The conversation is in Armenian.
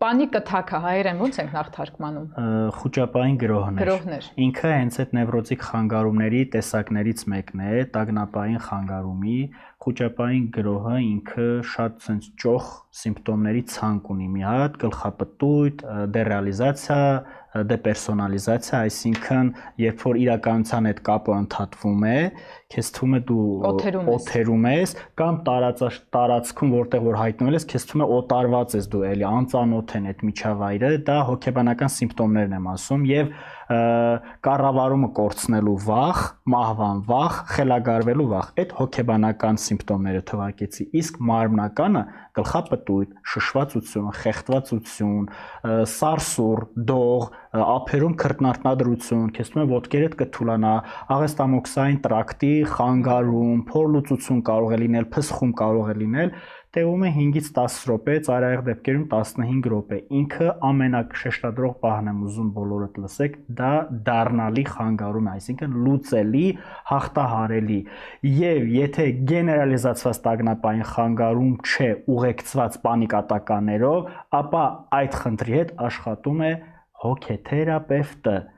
Պանիկը թաքը հայերեն ո՞նց ենք նախ թարգմանում։ Խուճապային գրոհներ։ Ինքը հենց այդ նևրոտիկ խանգարումների տեսակներից մեկն է, տագնապային խանգարումի, խուճապային գրոհը ինքը շատ sense ճոխ սիմպտոմների ցանկ ունի մի հատ, գլխապտույտ, դերեալիզացիա, դեպերսոնալիզացիա, այսինքն երբ որ իրականության հետ կապը ընդհատվում է, քեզ թվում է դու օթերում ես կամ տարածքում որտեղ որ հայտնվել ես, քեզ թվում է օտարված ես դու, էլի անծանոթ են այդ միջավայրը, դա հոգեբանական սիմպտոմներն եմ ասում եւ կառավարումը կորցնելու վախ, մահվան վախ, խելագարվելու վախ, այդ հոգեբանական սիմպտոմները թվարկեցի, իսկ մարմնականը գլխապտույտ, շշվածություն, խեղդվածություն, սարսուռ, դող, ափերում քրտնարտնադրություն, քեզ թվում է ոտքերդ կթուլանա, աղեստամոքսային տրակտի խանգարում, փորլուծություն կարող է լինել, փսխում կարող է լինել, տևում է 5-ից 10 րոպե, ծայրահեղ դեպքերում 15 րոպե։ Ինքը ամենաշեշտադրող պահն եմ ուզում բոլորդ լսեք, դա դառնալի խանգարում է, այսինքն լուծելի, հաղթահարելի։ Եվ եթե գեներալիզացված տագնապային խանգարում չէ ուղեկցված պանիկատականներով, ապա այդ խնդրի հետ աշխատում է հոգեթերապևտը։